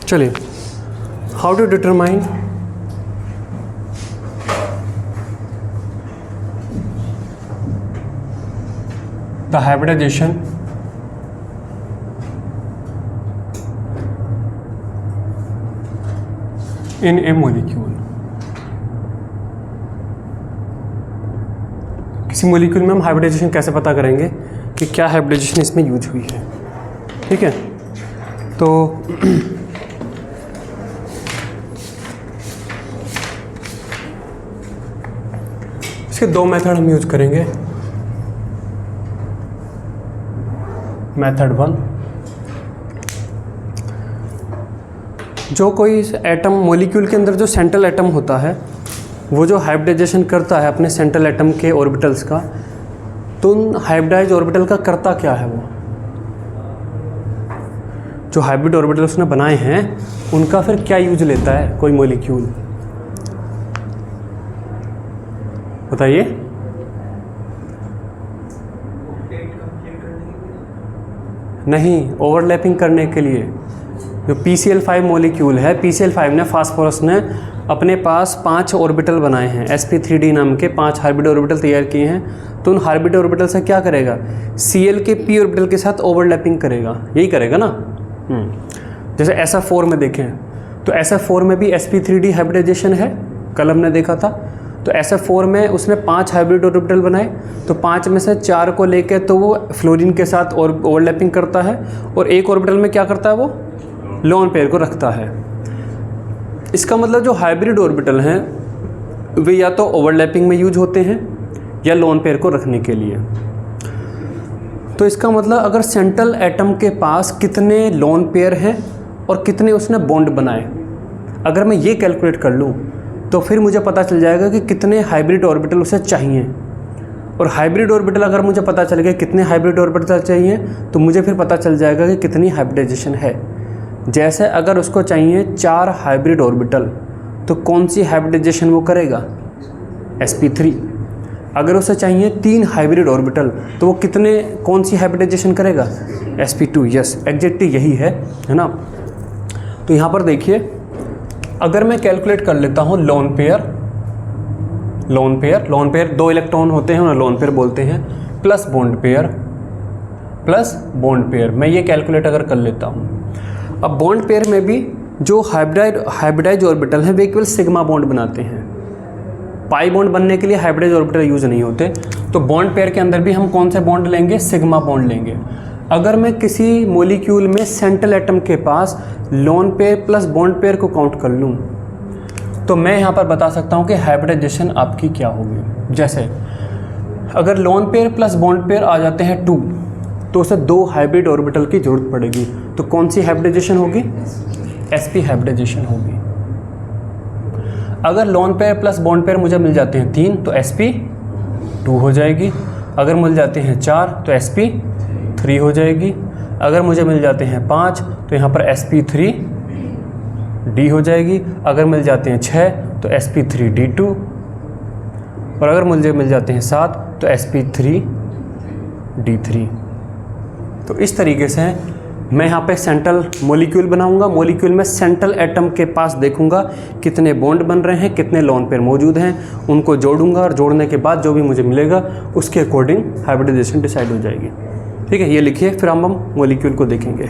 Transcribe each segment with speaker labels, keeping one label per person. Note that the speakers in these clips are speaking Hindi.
Speaker 1: चलिए, how to determine the hybridization in a molecule. किसी मॉलिक्यूल में हम हाइब्रिडाइजेशन कैसे पता करेंगे कि क्या हाइब्रिडाइजेशन इसमें यूज हुई है। ठीक है, तो इसके दो मेथड हम यूज करेंगे। मेथड 1, जो कोई एटम मॉलिक्यूल के अंदर जो सेंट्रल एटम होता है वो जो हाइब्रिडाइजेशन करता है अपने सेंट्रल एटम के ऑर्बिटल्स का, तो उन हाइब्रिडाइज ऑर्बिटल का करता क्या है, वो जो हाइब्रिड ऑर्बिटल उसने बनाए हैं उनका फिर क्या यूज लेता है कोई मॉलिक्यूल, बताइए। नहीं, ओवरलैपिंग करने के लिए। जो PCl5 मॉलिक्यूल है, PCl5 ने, फास्फोरस ने अपने पास 5 ऑर्बिटल बनाए हैं, sp3d नाम के 5 हाइब्रिड ऑर्बिटल तैयार किए हैं। तो उन हाइब्रिड ऑर्बिटल से क्या करेगा, Cl के p ऑर्बिटल के साथ ओवरलैपिंग करेगा, यही करेगा ना। जैसे SF4 में देखें तो SF4 में भी sp3d हाइब्रिडाइजेशन है, कल हमने देखा था। तो SF4 में उसने 5 हाइब्रिड ऑर्बिटल बनाए, तो 5 में से 4 को लेके तो वो फ्लोरीन के साथ और ओवरलैपिंग करता है, और एक ऑर्बिटल में क्या करता है, वो लोन पेयर को रखता है। इसका मतलब जो हाइब्रिड ऑर्बिटल हैं वे या तो ओवरलैपिंग में यूज होते हैं या लोन पेयर को रखने के लिए। तो इसका मतलब अगर सेंट्रल एटम के पास कितने लोन पेयर हैं और कितने उसने बॉन्ड बनाए, अगर मैं ये कैलकुलेट कर लूँ तो फिर मुझे पता चल जाएगा कि कितने हाइब्रिड ऑर्बिटल उसे चाहिए। और हाइब्रिड ऑर्बिटल अगर मुझे पता चल गया कितने हाइब्रिड ऑर्बिटल चाहिए, तो मुझे फिर पता चल जाएगा कि कितनी हाइब्रिडाइजेशन है। जैसे अगर उसको चाहिए 4 हाइब्रिड ऑर्बिटल, तो कौन सी हाइब्रिडाइजेशन वो करेगा, sp3। अगर उसे चाहिए 3 हाइब्रिड ऑर्बिटल, तो वो कौन सी हाइब्रिडाइजेशन करेगा, sp2। यस, एग्जैक्टली यही है ना। तो यहाँ पर देखिए, अगर मैं कैलकुलेट कर लेता हूँ लोन पेयर 2 इलेक्ट्रॉन होते हैं, उन्हें लोन पेयर बोलते हैं, प्लस बॉन्ड पेयर, मैं ये कैलकुलेट अगर कर लेता हूँ। अब बॉन्ड पेयर में भी जो हाइब्रिडाइज ऑर्बिटल हैं वे केवल सिग्मा बॉन्ड बनाते हैं, पाई बॉन्ड बनने के लिए हाइब्रिडाइज ऑर्बिटल यूज नहीं होते। तो बॉन्ड पेयर के अंदर भी हम कौन से बॉन्ड लेंगे, सिग्मा बॉन्ड लेंगे। अगर मैं किसी मॉलिक्यूल में सेंट्रल एटम के पास lone pair plus bond pair को काउंट कर लूँ, तो मैं यहाँ पर बता सकता हूँ कि हाइब्रिडाइजेशन आपकी क्या होगी। जैसे अगर lone pair plus bond pair आ जाते हैं 2, तो उसे 2 हाइब्रिड ऑर्बिटल की जरूरत पड़ेगी। तो कौन सी हाइब्रिडाइजेशन होगी, sp हाइब्रिडाइजेशन होगी। अगर lone pair plus bond pair मुझे मिल जाते हैं 3, तो sp2 हो जाएगी। अगर मिल जाते हैं 4, तो sp3 हो जाएगी। अगर मुझे मिल जाते हैं 5, तो यहाँ पर sp3d हो जाएगी। अगर मिल जाते हैं 6, तो sp3d2। और अगर मुझे मिल जाते हैं 7, तो sp3d3। तो इस तरीके से मैं यहाँ पे सेंट्रल मॉलिक्यूल बनाऊंगा, मॉलिक्यूल में सेंट्रल एटम के पास देखूंगा कितने बॉन्ड बन रहे हैं, कितने लोन पेयर मौजूद हैं, उनको जोड़ूंगा, और जोड़ने के बाद जो भी मुझे मिलेगा उसके अकॉर्डिंग हाइब्रिडाइजेशन डिसाइड हो जाएगी। ठीक है, ये लिखिए, फिर हम मॉलिक्यूल को देखेंगे।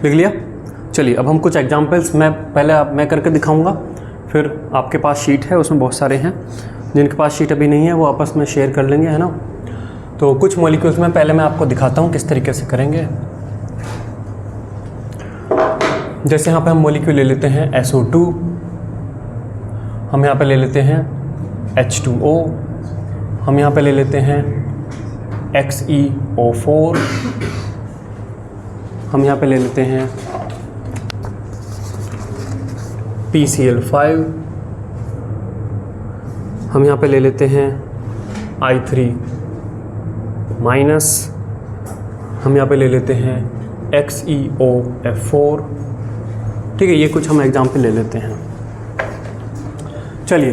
Speaker 1: लिख लिया। चलिए अब हम कुछ एग्जांपल्स मैं करके दिखाऊंगा, फिर आपके पास शीट है, उसमें बहुत सारे हैं। जिनके पास शीट अभी नहीं है वो आपस में शेयर कर लेंगे, है ना। तो कुछ मॉलिक्यूल्स में पहले मैं आपको दिखाता हूँ किस तरीके से करेंगे। जैसे यहाँ पे हम मॉलिक्यूल ले लेते हैं SO2, हम यहाँ पे ले लेते हैं H2O, हम यहाँ पे ले लेते हैं XeO4, हम यहाँ पे ले लेते हैं PCl5, हम यहाँ पे ले लेते हैं I3-, हम यहाँ पे ले लेते हैं XeOF4। ठीक है, ये कुछ हम एग्जाम्पल ले लेते हैं। चलिए,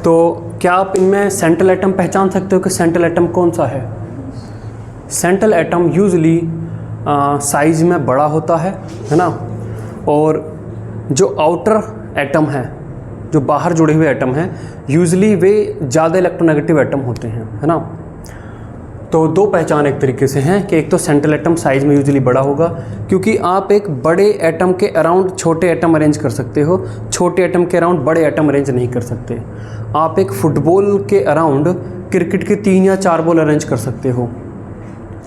Speaker 1: तो क्या आप इनमें सेंट्रल एटम पहचान सकते हो कि सेंट्रल एटम कौन सा है? सेंट्रल एटम यूजली साइज में बड़ा होता है ना, और जो आउटर एटम है, जो बाहर जुड़े हुए एटम हैं, यूजली वे ज़्यादा इलेक्ट्रोनेगेटिव एटम होते हैं, है ना। तो दो पहचान एक तरीके से हैं कि एक तो सेंट्रल एटम साइज़ में यूजुअली बड़ा होगा, क्योंकि आप एक बड़े एटम के अराउंड छोटे एटम अरेंज कर सकते हो, छोटे एटम के अराउंड बड़े एटम अरेंज नहीं कर सकते। आप एक फुटबॉल के अराउंड क्रिकेट के 3 या 4 बॉल अरेंज कर सकते हो,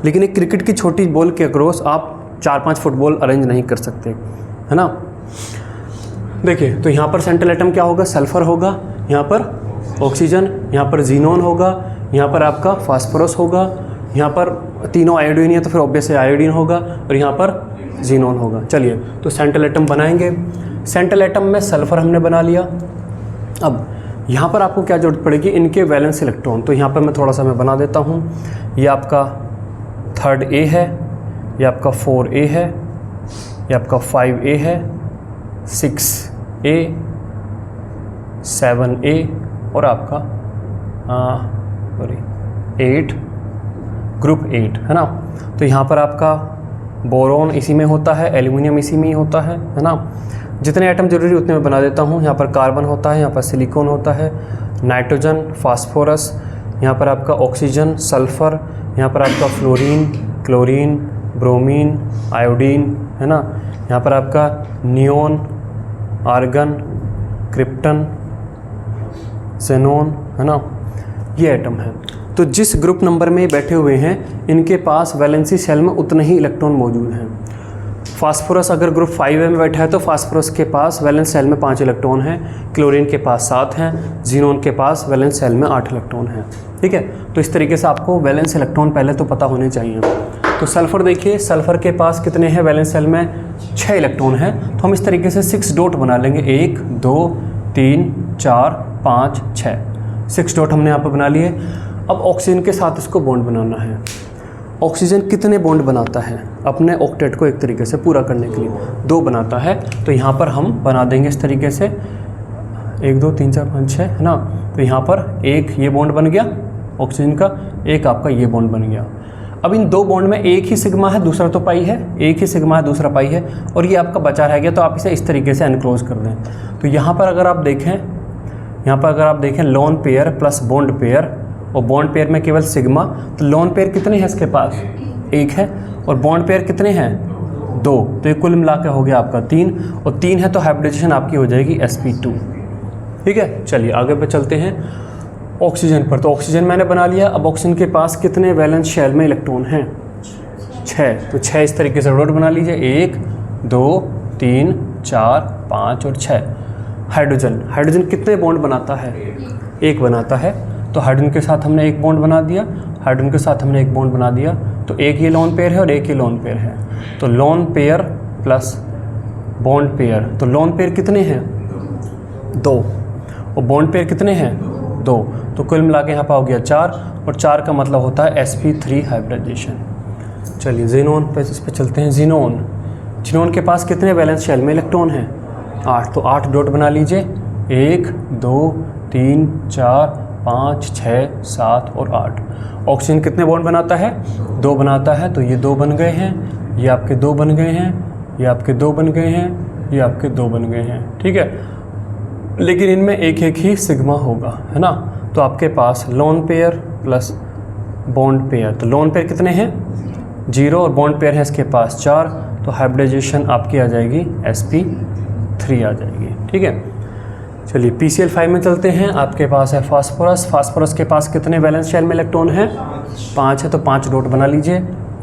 Speaker 1: लेकिन एक क्रिकेट की छोटी बॉल के अक्रॉस आप 4-5 फुटबॉल अरेंज नहीं कर सकते, है ना। देखिए, तो यहाँ पर सेंट्रल एटम क्या होगा? सल्फर होगा, यहाँ पर ऑक्सीजन, यहाँ पर जीनोन होगा, यहाँ पर आपका फास्फोरस होगा, यहाँ पर तीनों आयोडीन है तो फिर ऑब्वियस आयोडीन होगा, और यहाँ पर जीनोन होगा। चलिए, तो सेंट्रल एटम बनाएंगे। सेंट्रल एटम में सल्फर हमने बना लिया। अब यहाँ पर आपको क्या जरूरत पड़ेगी? इनके वैलेंस इलेक्ट्रॉन। तो यहाँ पर मैं थोड़ा सा मैं बना देता हूँ। ये आपका 3rd A है, ये आपका 4A है, ये आपका 5A है, 6A, 7A और आपका 8, ग्रुप 8, है ना। तो यहाँ पर आपका बोरोन इसी में होता है, एल्यूमिनियम इसी में ही होता है ना। जितने एटम जरूरी उतने मैं बना देता हूँ। यहाँ पर कार्बन होता है, यहाँ पर सिलिकॉन होता है, नाइट्रोजन, फास्फोरस, यहाँ पर आपका ऑक्सीजन, सल्फ़र, यहाँ पर आपका फ्लोरीन, क्लोरीन, ब्रोमीन, आयोडीन, है ना। यहाँ पर आपका नियोन, आर्गन, क्रिप्टन, जेनोन, है ना। ये एटम है। तो जिस ग्रुप नंबर में बैठे हुए हैं, इनके पास वैलेंसी शेल में उतने ही इलेक्ट्रॉन मौजूद हैं। फास्फोरस अगर ग्रुप 5A में बैठा है तो फास्फोरस के पास वैलेंस शेल में 5 इलेक्ट्रॉन हैं, क्लोरीन के पास 7 हैं, जीनोन के पास वैलेंस शेल में 8 इलेक्ट्रॉन हैं। ठीक है, तो इस तरीके से आपको वैलेंस इलेक्ट्रॉन पहले तो पता होने चाहिए। तो सल्फ़र देखिए, सल्फ़र के पास कितने हैं? वैलेंस शेल में 6 इलेक्ट्रॉन हैं। तो हम इस तरीके से 6 डॉट बना लेंगे। 1, 2, 3, 4, 5, 6, 6 डॉट हमने यहाँ पर बना लिए। अब ऑक्सीजन के साथ इसको बॉन्ड बनाना है। ऑक्सीजन कितने बॉन्ड बनाता है? अपने ऑक्टेट को एक तरीके से पूरा करने के लिए 2 बनाता है। तो यहाँ पर हम बना देंगे इस तरीके से 1, 2, 3, 4, 5, 6, है ना। तो यहाँ पर एक ये बॉन्ड बन गया ऑक्सीजन का, एक आपका ये बॉन्ड बन गया। अब इन 2 बॉन्ड में एक ही सिग्मा है, दूसरा तो पाई है, एक ही सिग्मा है, दूसरा पाई है, और ये आपका बचा रह गया। तो आप इसे इस तरीके से अनक्लोज कर दें। तो यहाँ पर अगर आप देखें loan pair plus bond pair, और बॉन्ड पेयर में केवल सिग्मा। तो लोन पेयर कितने हैं इसके पास? 1 है, और बॉन्ड पेयर कितने हैं? 2। तो ये कुल मिला के हो गया आपका 3, और 3 है तो हाइब्रिडाइजेशन आपकी हो जाएगी sp2। ठीक है, चलिए आगे पे चलते हैं ऑक्सीजन पर। तो ऑक्सीजन मैंने बना लिया। अब ऑक्सीजन के पास कितने वैलेंस शेल में इलेक्ट्रॉन हैं? 6। तो 6 इस तरीके से डॉट बना लीजिए। 1, 2, 3, 4, 5 और 6। हाइड्रोजन कितने बॉन्ड बनाता है? 1 बनाता है। तो हाइड्रोजन के साथ हमने एक बॉन्ड बना दिया, हाइड्रोजन के साथ हमने एक बॉन्ड बना दिया। तो एक ये लोन पेयर है और एक ये लोन पेयर है। तो lone pair plus bond pair, तो लोन पेयर कितने हैं? 2, और बॉन्ड पेयर कितने हैं? 2। तो कुल मिला के यहाँ पर हो गया 4, और 4 का मतलब होता है sp3 हाइब्रिडाइजेशन। चलिए जीनोन पे इस पर चलते हैं। जीनोन के पास कितने वैलेंस शेल में इलेक्ट्रॉन हैं? 8। तो 8 डॉट बना लीजिए। 1, 2, 3, 4, 5, 6, 7 और 8। ऑक्सीजन कितने बॉन्ड बनाता है? 2 बनाता है। तो ये 2 बन गए हैं, ये आपके 2 बन गए हैं, ये आपके 2 बन गए हैं, ये आपके 2 बन गए हैं। ठीक है, लेकिन इनमें एक ही सिग्मा होगा, है ना। तो आपके पास lone pair plus bond pair, तो लोन पेयर कितने हैं? 0, और बॉन्ड पेयर है इसके पास 4। तो हाइब्रिडाइजेशन आपकी आ जाएगी sp3 आ जाएगी। ठीक है, चलिए PCl5 में चलते हैं। आपके पास है फास्फोरस। फास्फोरस के पास कितने वैलेंस शेल में इलेक्ट्रॉन है? 5 है, तो 5 डॉट बना लीजिए।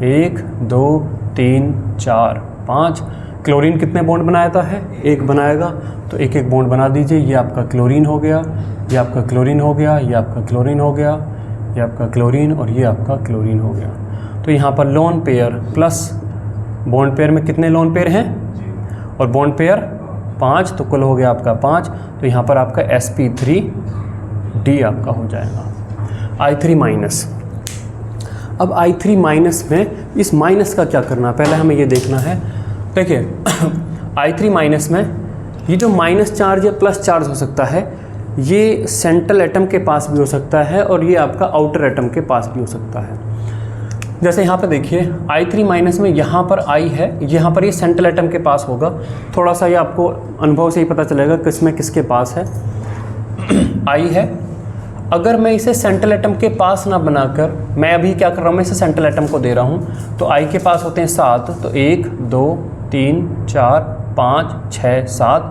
Speaker 1: 1 2 3 4 5। क्लोरीन कितने बॉन्ड बनाता है? 1 बनाएगा, तो एक एक बॉन्ड बना दीजिए। ये आपका क्लोरीन हो गया, ये आपका क्लोरीन हो गया, ये आपका क्लोरीन हो गया, ये आपका क्लोरीन और ये आपका क्लोरीन हो गया। तो यहाँ पर loan pair plus bond pair में कितने लोन पेयर हैं? और बॉन्ड पेयर 5, तो कुल हो गया आपका 5। तो यहाँ पर आपका sp3d आपका हो जाएगा। I3 minus. अब I3 माइनस में इस माइनस का क्या करना है, पहले हमें ये देखना है। देखिए I3 माइनस में ये जो माइनस चार्ज या प्लस चार्ज हो सकता है, ये सेंट्रल एटम के पास भी हो सकता है और ये आपका आउटर एटम के पास भी हो सकता है। जैसे यहाँ पे देखिए I3 माइनस में यहाँ पर I है, यहाँ पर ये सेंट्रल एटम के पास होगा। थोड़ा सा ये आपको अनुभव से ही पता चलेगा किसमें किसके पास है। I है, अगर मैं इसे सेंट्रल एटम के पास ना बनाकर, मैं अभी क्या कर रहा हूँ, मैं इसे सेंट्रल एटम को दे रहा हूँ, तो I के पास होते हैं 7। तो 1 2 3 4 5 6 7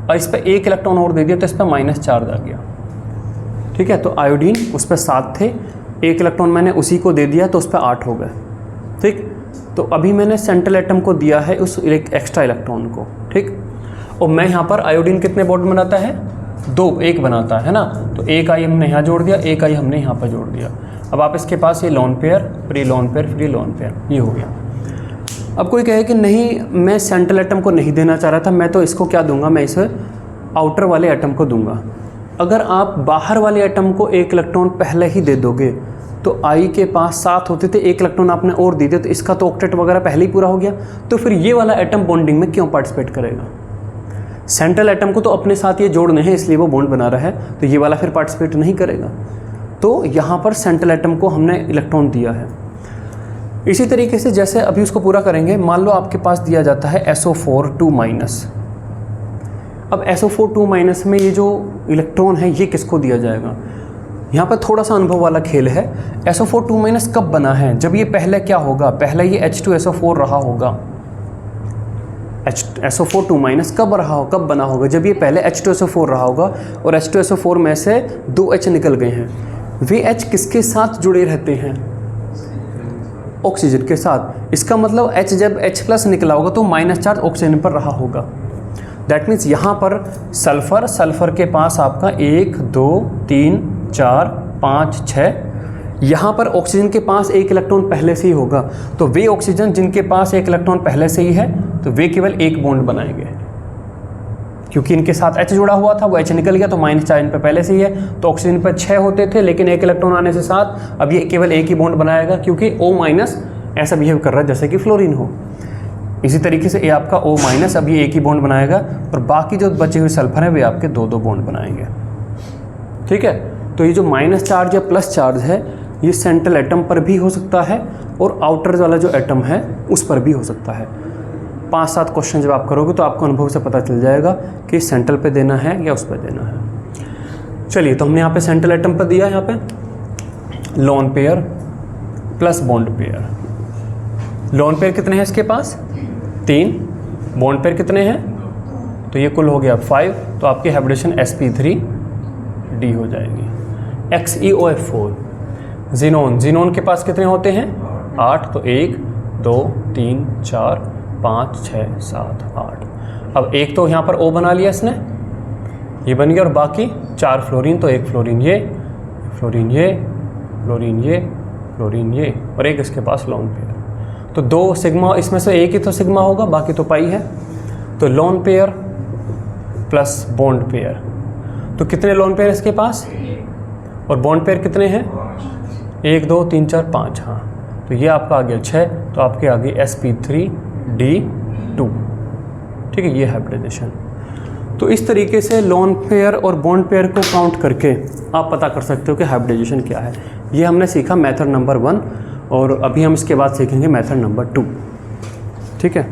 Speaker 1: और इस पर 1 इलेक्ट्रॉन और दे दिया तो इस पर माइनस चार्ज आ गया। ठीक है, तो आयोडीन उस पर 7 थे, 1 इलेक्ट्रॉन मैंने उसी को दे दिया तो उस पर 8 हो गए। ठीक, तो अभी मैंने सेंट्रल एटम को दिया है उस एक्स्ट्रा इलेक्ट्रॉन को। ठीक, और मैं यहाँ पर आयोडीन कितने बॉन्ड बनाता है? 2, 1 बनाता है ना। तो 1 आई हमने यहाँ जोड़ दिया, 1 आई हमने यहाँ पर जोड़ दिया। अब आप इसके पास ये लोन पेयर, फिर ये लोन पेयर, फिर ये लोन पेयर, ये हो गया। अब कोई कहे कि नहीं मैं सेंट्रल एटम को नहीं देना चाह रहा था, मैं तो इसको क्या दूंगा, मैं इसे आउटर वाले एटम को दूंगा। अगर आप बाहर वाले एटम को 1 इलेक्ट्रॉन पहले ही दे दोगे तो I के पास 7 होते थे, 1 इलेक्ट्रॉन आपने और दे दिया तो इसका तो ऑक्टेट वगैरह पहले ही पूरा हो गया। तो फिर ये वाला एटम बॉन्डिंग में क्यों पार्टिसिपेट करेगा? सेंट्रल एटम को तो अपने साथ ये जोड़ने हैं इसलिए वो बॉन्ड बना रहा है, तो ये वाला फिर पार्टिसिपेट नहीं करेगा। तो यहाँ पर सेंट्रल एटम को हमने इलेक्ट्रॉन दिया है। इसी तरीके से जैसे अभी उसको पूरा करेंगे, मान लो आपके पास दिया जाता है SO4 2-। अब SO4 2- में ये जो इलेक्ट्रॉन है ये किसको दिया जाएगा? यहाँ पर थोड़ा सा अनुभव वाला खेल है। SO4 2- कब बना है? जब ये पहले क्या होगा, पहले ये H2SO4 रहा होगा। SO4 2- कब बना होगा? जब ये पहले H2SO4 रहा होगा और H2SO4 में से 2 H निकल गए हैं। वे H किसके साथ जुड़े रहते हैं? ऑक्सीजन के साथ। इसका मतलब H जब H+ निकला होगा तो माइनस चार्ज ऑक्सीजन पर रहा होगा। दैट मीन्स यहाँ पर सल्फर के पास आपका 1 2 3 4 5 6, यहाँ पर ऑक्सीजन के पास 1 इलेक्ट्रॉन पहले से ही होगा। तो वे ऑक्सीजन जिनके पास 1 इलेक्ट्रॉन पहले से ही है तो वे केवल 1 बॉन्ड बनाएंगे, क्योंकि इनके साथ H जुड़ा हुआ था, वो H निकल गया तो माइनस चार्ज इन पर पहले से ही है। तो ऑक्सीजन पर 6 होते थे लेकिन 1 इलेक्ट्रॉन आने से 7, अब ये केवल 1 ही बॉन्ड बनाएगा, क्योंकि O- ऐसा बिहेव कर रहा है जैसे कि फ्लोरीन हो। इसी तरीके से ये आपका O- अब ये 1 ही बॉन्ड बनाएगा और बाकी जो बचे हुए सल्फर हैं वे आपके 2-2 बॉन्ड बनाएंगे। ठीक है, तो ये जो माइनस चार्ज या प्लस चार्ज है ये सेंट्रल एटम पर भी हो सकता है और आउटर वाला जो एटम है उस पर भी हो सकता है। 5-7 क्वेश्चन जब आप करोगे तो आपको अनुभव से पता चल जाएगा कि सेंट्रल पे देना है या उस पर देना है। चलिए, तो हमने यहाँ पे सेंट्रल एटम पर दिया, यहाँ पे loan pair plus bond pair. Loan pair कितने हैं इसके पास? 3। बॉन्ड पेयर कितने हैं? तो ये कुल हो गया 5। तो आपकी हाइब्रिडेशन sp3d हो जाएगी। XeOF4। जीनोन के पास कितने होते हैं? 8। तो 1 2 3 4 5 6 7 8। अब एक तो यहाँ पर O बना लिया इसने, ये बन गया, और बाकी 4 फ्लोरीन, तो 1 फ्लोरीन ये, फ्लोरीन ये, फ्लोरीन ये, फ्लोरीन ये, और एक इसके पास लोन पेयर। तो 2 सिग्मा, इसमें से एक ही तो सिग्मा होगा, बाकी तो पाई है। तो lone pair plus bond pair, तो कितने लोन पेयर इसके पास? और बॉन्ड पेयर कितने हैं? 1 2 3 4 5। हाँ, तो ये आपका आ गया 6। तो आपके आ गई sp3d2। ठीक है, ये हाइब्रिडाइजेशन। तो इस तरीके से लोन पेयर और बॉन्ड पेयर को काउंट करके आप पता कर सकते हो कि हाइब्रिडाइजेशन क्या है। ये हमने सीखा मेथड नंबर 1, और अभी हम इसके बाद सीखेंगे मेथड नंबर 2। ठीक है,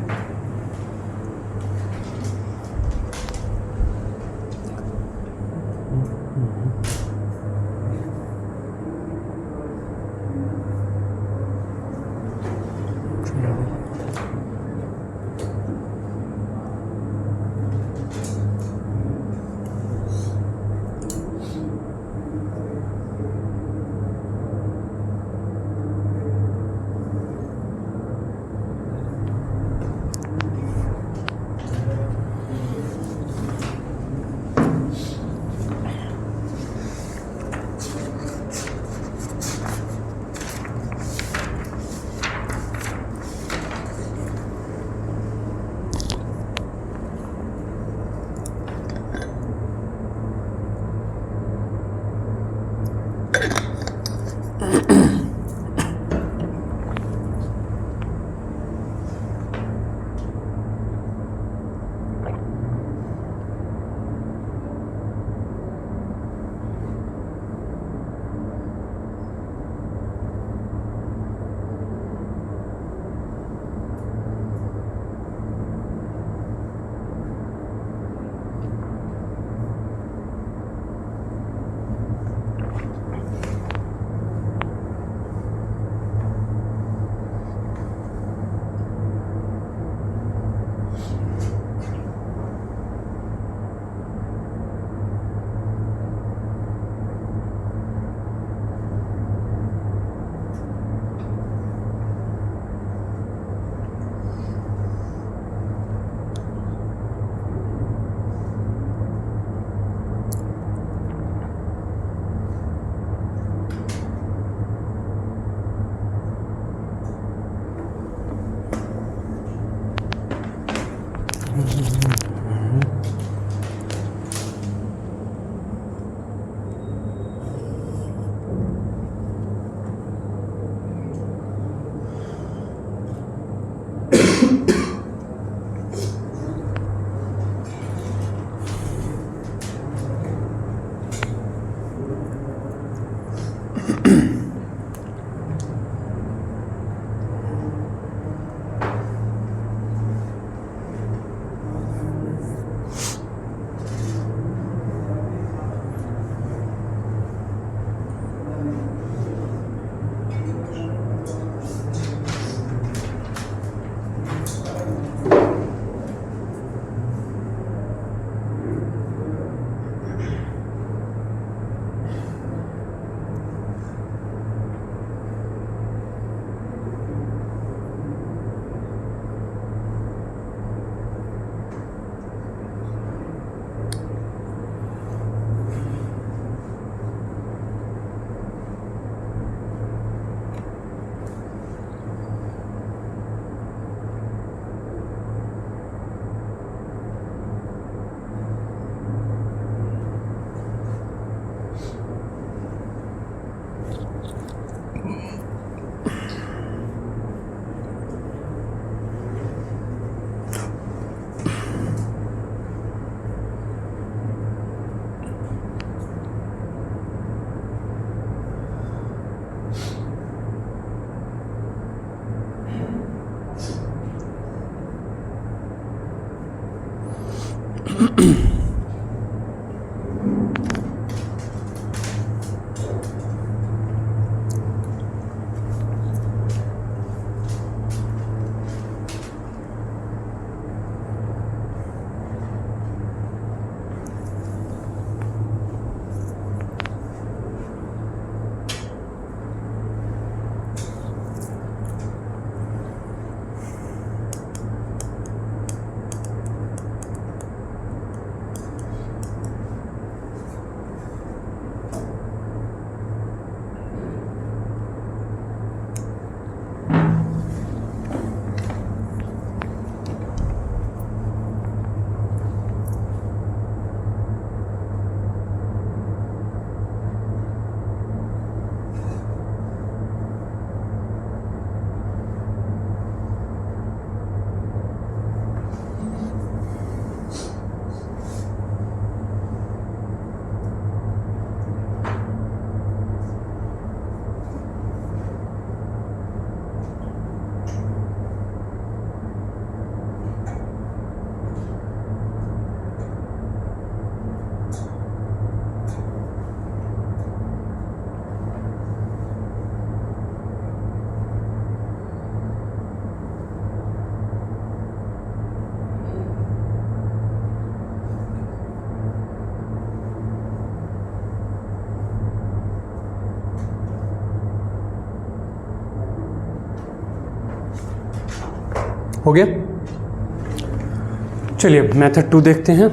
Speaker 1: हो गया। चलिए मेथड 2 देखते हैं।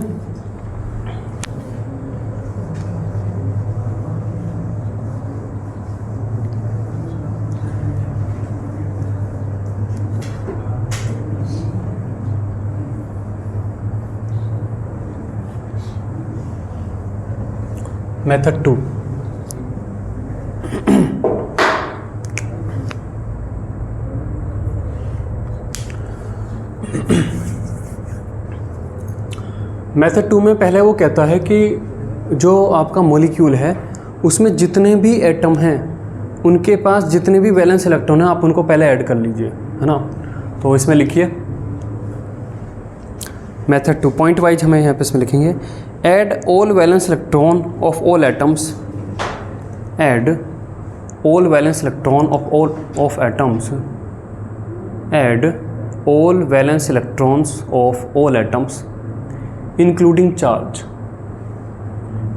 Speaker 1: मेथड 2, मेथड 2 में पहले वो कहता है कि जो आपका मॉलिक्यूल है उसमें जितने भी एटम हैं उनके पास जितने भी वैलेंस इलेक्ट्रॉन हैं आप उनको पहले ऐड कर लीजिए, है ना। तो इसमें लिखिए मेथड 2 पॉइंट वाइज हमें यहाँ पे इसमें लिखेंगे add all valence electron of all atoms, add all valence electron of atoms, add all valence electrons of all atoms including charge,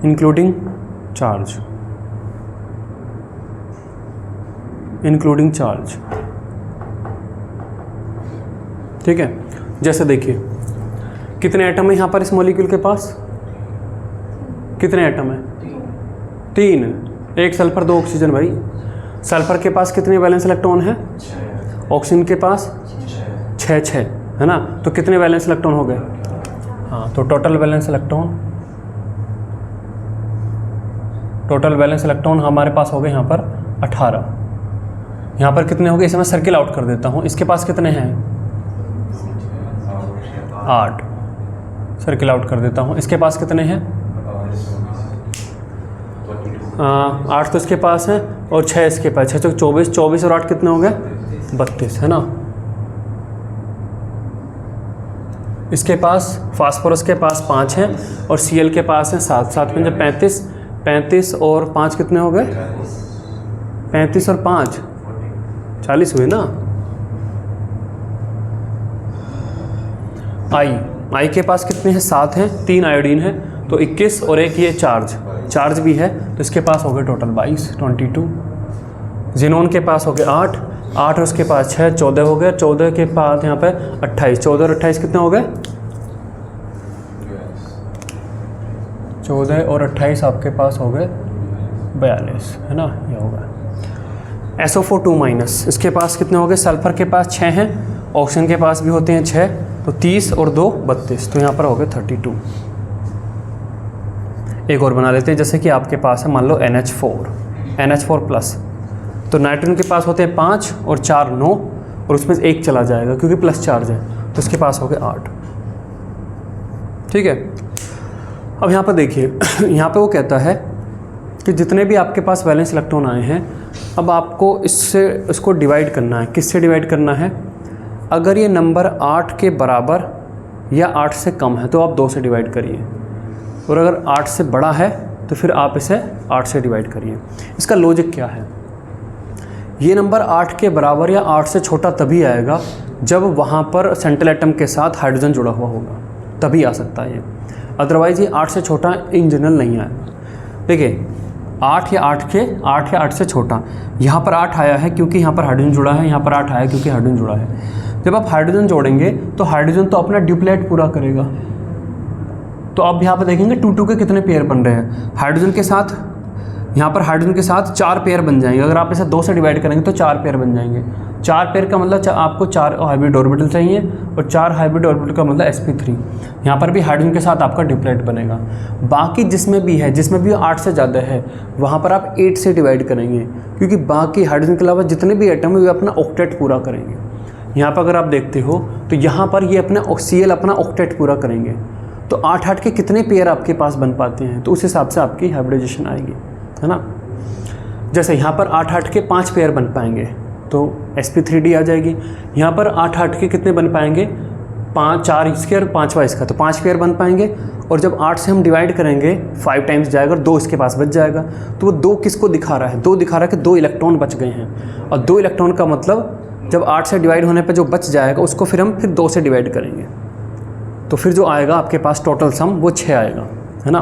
Speaker 1: including charge, including charge। ठीक है, जैसे देखिए कितने एटम है यहाँ पर इस मॉलिक्यूल के पास, कितने एटम है? 3, 1 सल्फर 2 ऑक्सीजन। भाई सल्फर के पास कितने वैलेंस इलेक्ट्रॉन है? ऑक्सीजन के पास 6, है ना। तो कितने वैलेंस इलेक्ट्रॉन हो गए? हाँ, तो टोटल वैलेंस इलेक्ट्रॉन हमारे पास हो गए यहाँ पर 18। यहाँ पर कितने हो गए, इसे मैं सर्किल आउट कर देता हूँ। इसके पास कितने हैं? 8। सर्किल आउट कर देता हूँ। इसके पास कितने हैं? 8 तो इसके पास है और 6 इसके पास। 6 तो 24, 24 और 8 कितने हो गए? 32, है ना। इसके पास फास्फोरस के पास 5 हैं और Cl के पास है 7। 7 में जब 35, 35 और 5 कितने हो गए? 35 और 5 40 हुए ना। आई के पास कितने हैं? 7 हैं, 3 आयोडीन है तो 21 और एक ये चार्ज भी है तो इसके पास हो गए टोटल 22। जिनोन के पास हो गए 8 और उसके पास 6, 14 हो गए। 14 के पास यहाँ पे 28, 14 और 28 कितने हो गए? 14 और 28 आपके पास हो गए 42, है ना। ये होगा SO4 2-। इसके पास कितने हो गए? सल्फर के पास 6 हैं, ऑक्सीजन के पास भी होते हैं 6, तो 30 और 2 32, तो यहाँ पर हो गए 32। एक और बना लेते हैं, जैसे कि आपके पास है मान लो NH4+, तो नाइट्रोजन के पास होते हैं 5 और 4 9 और उसमें से 1 चला जाएगा क्योंकि प्लस चार्ज है, तो इसके पास हो गए 8। ठीक है। अब यहाँ पर देखिए यहाँ पे वो कहता है कि जितने भी आपके पास वैलेंस इलेक्ट्रॉन आए हैं, अब आपको इसको डिवाइड करना है। किससे डिवाइड करना है? अगर ये नंबर 8 के बराबर या 8 से कम है तो आप 2 से डिवाइड करिए, और अगर 8 से बड़ा है तो फिर आप इसे 8 से डिवाइड करिए। इसका लॉजिक क्या है? ये नंबर 8 के बराबर या 8 से छोटा तभी आएगा जब वहाँ पर सेंट्रल एटम के साथ हाइड्रोजन जुड़ा हुआ होगा, तभी आ सकता है ये। अदरवाइज़ ये 8 से छोटा इन जनरल नहीं आएगा। देखिए 8 या 8 से छोटा, यहाँ पर 8 आया है क्योंकि यहाँ पर हाइड्रोजन जुड़ा है, यहाँ पर 8 आया क्योंकि हाइड्रोजन जुड़ा है। जब आप हाइड्रोजन जोड़ेंगे तो हाइड्रोजन तो अपना ड्यूप्लेट पूरा करेगा, तो आप यहाँ पर देखेंगे 2-2 के कितने पेयर बन रहे हैं। हाइड्रोजन के साथ यहाँ पर हाइड्रोजन के साथ 4 पेयर बन जाएंगे। अगर आप इसे 2 से डिवाइड करेंगे तो 4 पेयर बन जाएंगे। 4 पेयर का मतलब आपको 4 हाइब्रिड ऑर्बिटल चाहिए, और 4 हाइब्रिड ऑर्बिटल का मतलब sp3। यहाँ पर भी हाइड्रोजन के साथ आपका डिप्लेट बनेगा। बाकी जिसमें भी 8 से ज़्यादा है वहाँ पर आप 8 से डिवाइड करेंगे, क्योंकि बाकी हाइड्रोजन के अलावा जितने भी एटम है वे अपना ऑक्टेट पूरा करेंगे। यहाँ पर अगर आप देखते हो तो यहाँ पर ये अपना Cl अपना ऑक्टेट पूरा करेंगे, तो 8-8 के कितने पेयर आपके पास बन पाते हैं, तो उस हिसाब से आपकी हाइब्रिडाइजेशन आएगी, है ना। जैसे यहाँ पर 8-8 के 5 पेयर बन पाएंगे तो sp3d आ जाएगी। यहाँ पर 8-8 के कितने बन पाएंगे? 5, 4 इसके और 5वां इसका, तो 5 पेयर बन पाएंगे। और जब 8 से हम डिवाइड करेंगे 5 टाइम्स जाएगा और 2 इसके पास बच जाएगा। तो वो 2 किसको दिखा रहा है? 2 दिखा रहा है कि 2 इलेक्ट्रॉन बच गए हैं, और 2 इलेक्ट्रॉन का मतलब जब 8 से डिवाइड होने पर जो बच जाएगा उसको फिर हम 2 से डिवाइड करेंगे, तो फिर जो आएगा आपके पास टोटल सम वो 6 आएगा, है ना।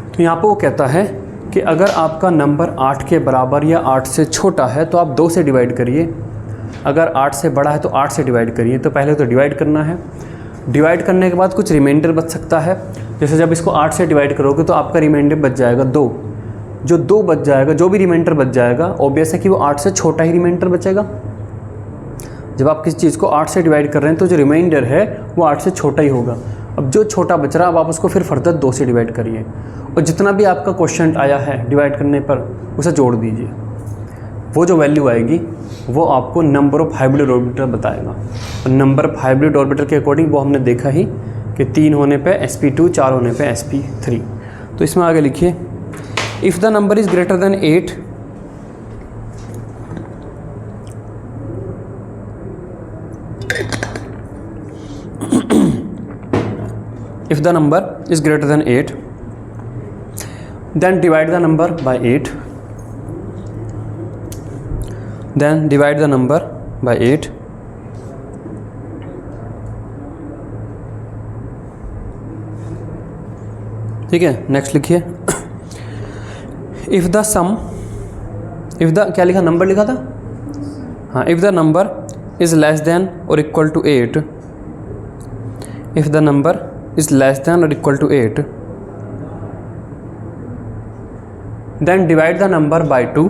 Speaker 1: तो यहाँ पर वो कहता है कि अगर आपका नंबर 8 के बराबर या 8 से छोटा है तो आप 2 से डिवाइड करिए, अगर 8 से बड़ा है तो 8 से डिवाइड करिए। तो पहले तो डिवाइड करना है, डिवाइड करने के बाद कुछ रिमाइंडर बच सकता है। जैसे जब इसको 8 से डिवाइड करोगे तो आपका रिमाइंडर बच जाएगा 2। जो 2 बच जाएगा, जो भी रिमाइंडर बच जाएगा, ऑब्वियस है कि वो 8 से छोटा ही रिमाइंडर बचेगा। जब आप किसी चीज़ को 8 से डिवाइड कर रहे हैं तो जो रिमाइंडर है वो 8 से छोटा ही होगा। अब जो छोटा बच रहा है अब आप उसको फिर फर्दर 2 से डिवाइड करिए, और जितना भी आपका क्वेश्चन आया है डिवाइड करने पर उसे जोड़ दीजिए। वो जो वैल्यू आएगी वो आपको नंबर ऑफ हाइब्रिड ऑर्बिटल बताएगा, और नंबर ऑफ हाइब्रिड ऑर्बिटल के अकॉर्डिंग वो हमने देखा ही कि 3 होने पे sp2, 4 होने पे sp3। तो इसमें आगे लिखिए, if the number is greater than 8 if the number is greater than 8 then divide the number by 8, then divide the number by 8, ठीक है। नेक्स्ट लिखिए, if the sum, if the क्या लिखा, नंबर लिखा था, हाँ, if the number is less than और equal to 8, if the number is less than or equal to 8, then divide the number by 2,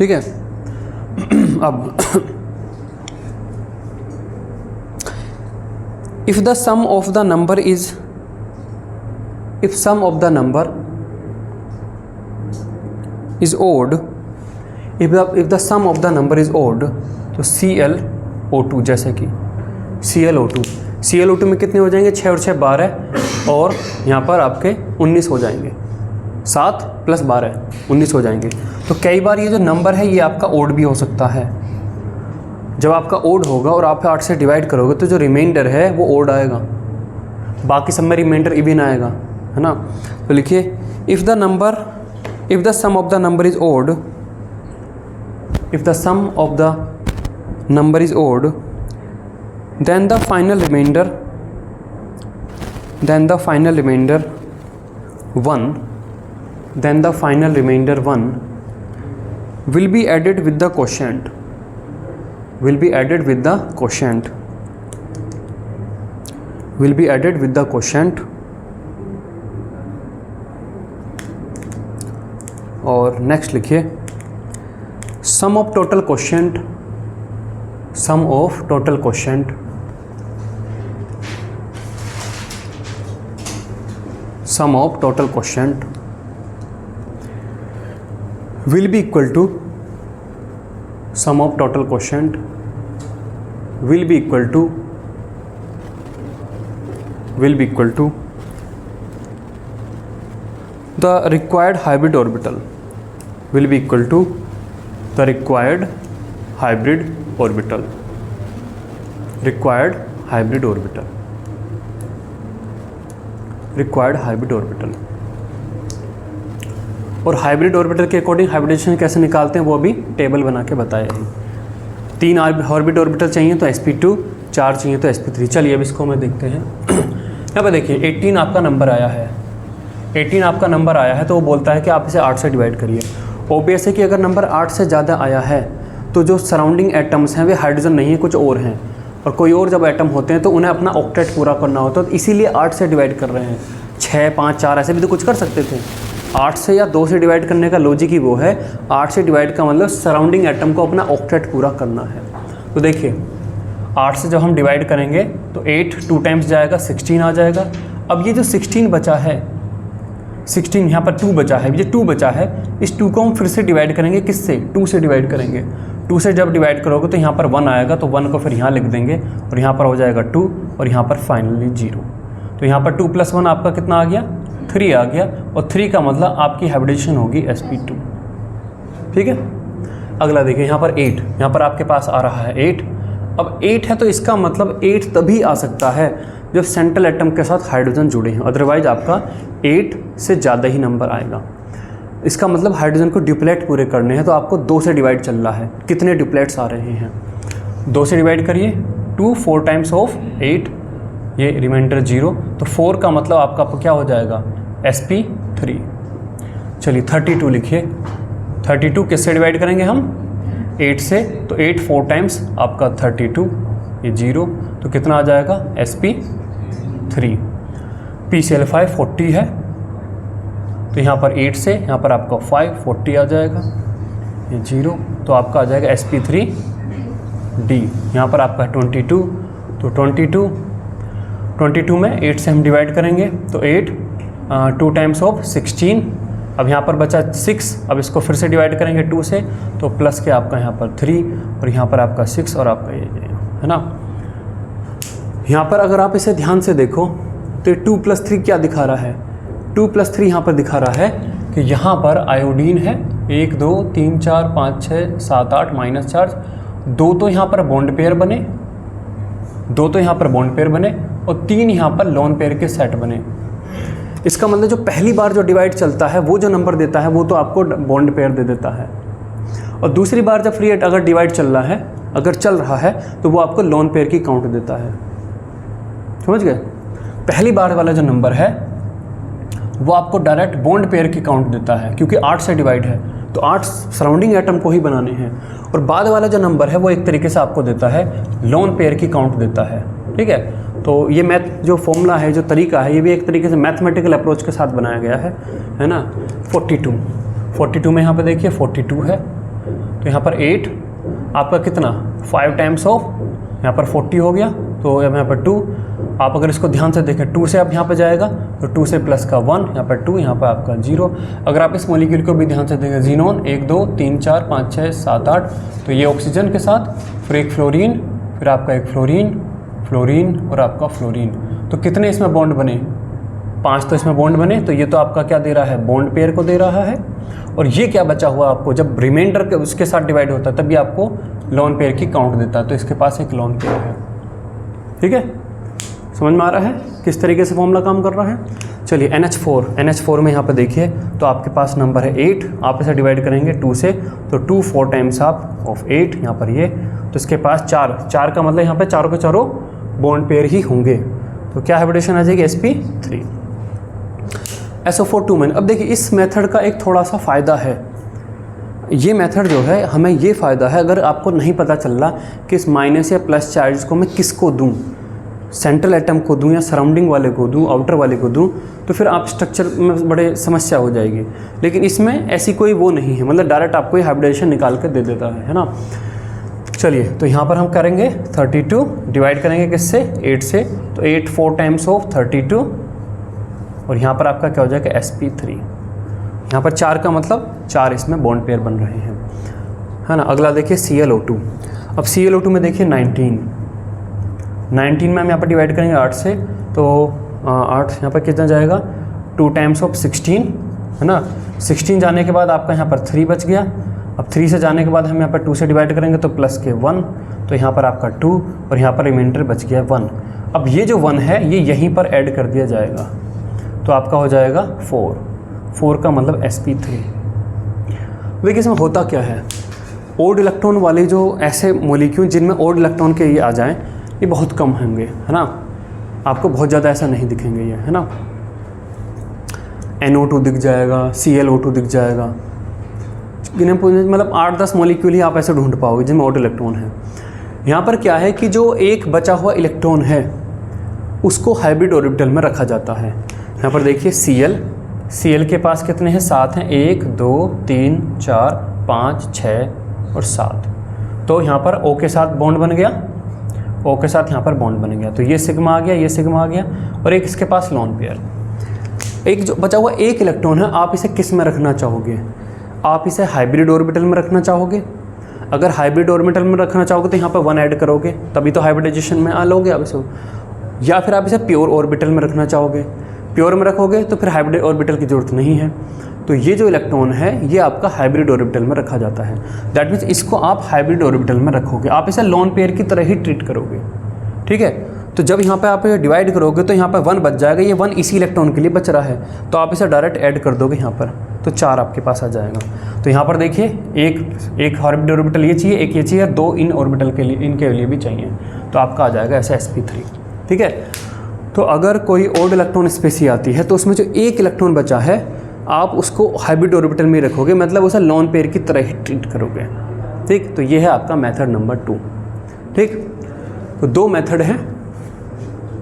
Speaker 1: ठीक है। अब if the sum of the number is if sum of the number is odd, if the sum of the number is odd, तो ClO2 जैसे कि ClO2 में कितने हो जाएंगे, 6 और 6 12, और यहाँ पर आपके 19 हो जाएंगे, 7 + 12 19 हो जाएंगे। तो कई बार ये जो नंबर है ये आपका ओड भी हो सकता है। जब आपका ओड होगा और आप 8 से डिवाइड करोगे तो जो रिमाइंडर है वो ओड आएगा, बाकी सब में रिमाइंडर इवन आएगा, है ना। तो लिखिए if the sum of the number is odd, if the sum of the number is odd, then the final remainder 1 will be added with the quotient, और नेक्स्ट लिखिए sum of total quotient will be equal to the required hybrid orbital, और हाइब्रिड ऑर्बिटल के अकॉर्डिंग हाइब्रिडेशन कैसे निकालते हैं वो अभी टेबल बना के बताया है। 3 ऑर्बिट ऑर्बिटल चाहिए तो sp2, 4 चाहिए तो sp3। चलिए अब इसको मैं देखते हैं। यहाँ पर देखिए 18 आपका नंबर आया है, तो वो बोलता है कि आप इसे 8 से डिवाइड करिए। ऑब्वियस है कि अगर नंबर 8 से ज़्यादा आया है तो जो सराउंडिंग एटम्स हैं वे हाइड्रोजन नहीं है, कुछ और हैं, और कोई और जब एटम होते हैं तो उन्हें अपना ऑक्टेट पूरा करना होता है, तो इसीलिए 8 से डिवाइड कर रहे हैं। 6, 5, 4 ऐसे भी तो कुछ कर सकते थे। 8 से या 2 से डिवाइड करने का लॉजिक ही वो है। 8 से डिवाइड का मतलब सराउंडिंग एटम को अपना ऑक्टेट पूरा करना है। तो देखिए 8 से जब हम डिवाइड करेंगे तो 8 2 टाइम्स जाएगा, 16 आ जाएगा। अब ये जो 16 बचा है, 16 यहाँ पर 2 बचा है, ये 2 बचा है, इस 2 को हम फिर से डिवाइड करेंगे, किससे, 2 से डिवाइड करेंगे। 2 से जब डिवाइड करोगे तो यहाँ पर 1 आएगा, तो 1 को फिर यहाँ लिख देंगे और यहाँ पर हो जाएगा 2 और यहाँ पर फाइनली 0। तो यहाँ पर 2 + 1 आपका कितना आ गया, 3 आ गया, और 3 का मतलब आपकी हाइब्रिडेशन होगी sp2। ठीक है। अगला देखिए यहाँ पर 8, यहाँ पर आपके पास आ रहा है 8। अब 8 है तो इसका मतलब 8 तभी आ सकता है जब सेंट्रल एटम के साथ हाइड्रोजन जुड़े हैं, अदरवाइज आपका 8 से ज़्यादा ही नंबर आएगा। इसका मतलब हाइड्रोजन को ड्यूप्लेट पूरे करने हैं, तो आपको 2 से डिवाइड चल रहा है। कितने ड्यूप्लेट्स आ रहे हैं, 2 से डिवाइड करिए, 2 4 टाइम्स ऑफ 8, ये रिमाइंडर 0, तो 4 का मतलब आपका क्या हो जाएगा, sp3। चलिए 32 लिखिए। 32 किससे डिवाइड करेंगे हम, 8 से, तो 8 4 टाइम्स आपका 32, ये 0, तो कितना आ जाएगा, sp3। PCl5 40 है, तो यहाँ पर 8 से यहाँ पर आपका 5 40 आ जाएगा, ये 0, तो आपका आ जाएगा sp3d। यहाँ पर आपका 22, तो 22 में 8 से हम डिवाइड करेंगे तो 8 2 टाइम्स ऑफ 16। अब यहाँ पर बचा 6, अब इसको फिर से डिवाइड करेंगे 2 से, तो प्लस के आपका यहाँ पर 3 और यहाँ पर आपका 6 और आपका ये है ना। यहाँ पर अगर आप इसे ध्यान से देखो तो 2 + 3 क्या दिखा रहा है, 2 + 3 यहाँ पर दिखा रहा है कि यहाँ पर आयोडीन है, 1 2 3 4 5 6 7 8 माइनस चार्ज, 2 तो यहाँ पर बॉन्ड पेयर बने, 2 तो यहाँ पर बॉन्ड पेयर बने और 3 यहाँ पर लोन पेयर के सेट बने। इसका मतलब जो पहली बार जो डिवाइड चलता है वो जो नंबर देता है वो तो आपको बॉन्ड पेयर दे देता है, और दूसरी बार जब फ्री अगर डिवाइड चल रहा है तो वो आपको लोन पेयर की काउंट देता है। समझ गए। पहली बार वाला जो नंबर है वो आपको डायरेक्ट बॉन्ड पेयर की काउंट देता है, क्योंकि 8 से डिवाइड है तो 8 सराउंडिंग एटम को ही बनाने हैं, और बाद वाला जो नंबर है वो एक तरीके से आपको देता है लोन पेयर की काउंट देता है। ठीक है। तो ये मैथ जो फॉर्मूला है, जो तरीका है, ये भी एक तरीके से मैथमेटिकल अप्रोच के साथ बनाया गया है ना। 42 में यहाँ पे देखिए 42 है, तो यहाँ पर 8 आपका कितना 5 टाइम्स ऑफ यहाँ पर 40 हो गया, तो यहाँ पर 2। आप अगर इसको ध्यान से देखें 2 से आप यहाँ पर जाएगा तो 2 से प्लस का 1, यहाँ पर 2, यहाँ पर आपका 0। अगर आप इस मॉलिक्यूल को भी ध्यान से देखें, ज़ीनोन 1 2 3 4 5 6 7 8, तो ये ऑक्सीजन के साथ, फिर एक फ्लोरीन, फिर आपका एक फ्लोरीन, फ्लोरीन और आपका फ्लोरीन। तो कितने इसमें बॉन्ड बने, 5 तो इसमें बॉन्ड बने। तो ये तो आपका क्या दे रहा है, बॉन्ड पेयर को दे रहा है। और ये क्या बचा हुआ आपको, जब रिमाइंडर के उसके साथ डिवाइड होता है तभी आपको लोन पेयर की काउंट देता है। तो इसके पास एक लोन पेयर है। ठीक है, समझ में आ रहा है किस तरीके से फॉर्मूला काम कर रहा है। चलिए NH4 में यहाँ पर देखिए, तो आपके पास नंबर है 8, आप इसे डिवाइड करेंगे 2 से, तो 2 4 टाइम्स ऑफ 8, यहाँ पर ये, तो इसके पास 4 का मतलब यहाँ पे चारों के चारों बॉन्ड पेयर ही होंगे। तो क्या हाइब्रिडेशन आ जाएगी, sp3। SO4 2 अब देखिए इस मेथड का एक थोड़ा सा फ़ायदा है। ये मेथड जो है हमें ये फ़ायदा है, अगर आपको नहीं पता चल रहा कि इस माइनस या प्लस चार्ज को मैं किसको दूँ, सेंट्रल एटम को दूं या सराउंडिंग वाले को दूं, आउटर वाले को दूं, तो फिर आप स्ट्रक्चर में बड़े समस्या हो जाएगी। लेकिन इसमें ऐसी कोई वो नहीं है, मतलब डायरेक्ट आपको ये हाइब्रिडेशन निकाल कर दे देता है ना। चलिए, तो यहाँ पर हम करेंगे 32 डिवाइड करेंगे किससे, 8 से, तो 8 4 टाइम्स ऑफ 32, और यहाँ पर आपका क्या हो जाएगा, sp3। यहाँ पर 4 का मतलब 4 इसमें बॉन्ड पेयर बन रहे हैं, है ना। अगला देखिए ClO2। अब ClO2 में देखिए 19 में हम यहाँ पर डिवाइड करेंगे 8 से, तो 8 यहाँ पर कितना जाएगा, 2 टाइम्स ऑफ 16, है ना। 16 जाने के बाद आपका यहाँ पर 3 बच गया। अब 3 से जाने के बाद हम यहाँ पर 2 से डिवाइड करेंगे तो प्लस के 1, तो यहाँ पर आपका 2 और यहाँ पर रिमाइंडर बच गया 1। अब ये जो 1 है ये यहीं पर ऐड कर दिया जाएगा, तो आपका हो जाएगा 4 का मतलब sp3। देखिए इसमें होता क्या है, ओड इलेक्ट्रॉन वाले जो ऐसे मॉलिक्यूल जिनमें ओड इलेक्ट्रॉन के ये आ जाएँ, ये बहुत कम होंगे, है ना। आपको बहुत ज़्यादा ऐसा नहीं दिखेंगे ये, है ना। NO2 दिख जाएगा, ClO2 दिख जाएगा, मतलब 8-10 मॉलिक्यूल ही आप ऐसे ढूंढ पाओगे जिनमें ओड इलेक्ट्रॉन है। यहाँ पर क्या है कि जो एक बचा हुआ इलेक्ट्रॉन है उसको हाइब्रिड ऑर्बिटल में रखा जाता है। यहाँ पर देखिए Cl के पास कितने हैं, 7 हैं, 1 2 3 4 5 6 और 7। तो यहाँ पर O के साथ बॉन्ड बन गया, O के साथ यहाँ पर बॉन्ड बन गया, तो ये सिग्मा आ गया, ये सिग्मा आ गया, और एक इसके पास लोन पेयर। एक जो बचा हुआ एक इलेक्ट्रॉन है, आप इसे किस में रखना चाहोगे, आप इसे हाइब्रिड ऑर्बिटल में रखना चाहोगे। अगर हाइब्रिड ऑर्बिटल में रखना चाहोगे तो यहाँ पर 1 ऐड करोगे, तभी तो हाइब्रिडाइजेशन में आ लोगे आप इसे। या फिर आप इसे प्योर ऑर्बिटल में रखना चाहोगे, प्योर में रखोगे तो फिर हाइब्रिड ऑर्बिटल की ज़रूरत नहीं है। तो ये जो इलेक्ट्रॉन है ये आपका हाइब्रिड ऑर्बिटल में रखा जाता है। दैट मीन्स इसको आप हाइब्रिड ऑर्बिटल में रखोगे, आप इसे लोन पेयर की तरह ही ट्रीट करोगे। ठीक है, तो जब यहाँ पे आप डिवाइड करोगे तो यहाँ पर 1 बच जाएगा, ये 1 इसी इलेक्ट्रॉन के लिए बच रहा है, तो आप इसे डायरेक्ट ऐड कर दोगे यहाँ पर, तो 4 आपके पास आ जाएगा। तो यहाँ पर देखिए एक हाइब्रिड ऑर्बिटल ये चाहिए, एक ये चाहिए, 2 इन ऑर्बिटल के लिए, इनके लिए भी चाहिए, तो आपका आ जाएगा ऐसे sp3। ठीक है, तो अगर कोई ओड इलेक्ट्रॉन स्पेसी आती है तो उसमें जो एक इलेक्ट्रॉन बचा है आप उसको हाइब्रिड ऑर्बिटल में रखोगे, मतलब उसे लोन पेयर की तरह ही ट्रीट करोगे। ठीक, तो ये है आपका मेथड नंबर 2। ठीक, तो 2 मेथड हैं।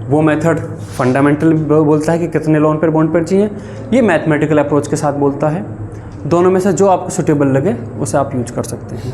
Speaker 1: वो मेथड फंडामेंटल बोलता है कि कितने लोन पेयर बॉन्ड पेयर चाहिए, ये मैथमेटिकल अप्रोच के साथ बोलता है। दोनों में से जो आपको सूटेबल लगे उसे आप यूज कर सकते हैं।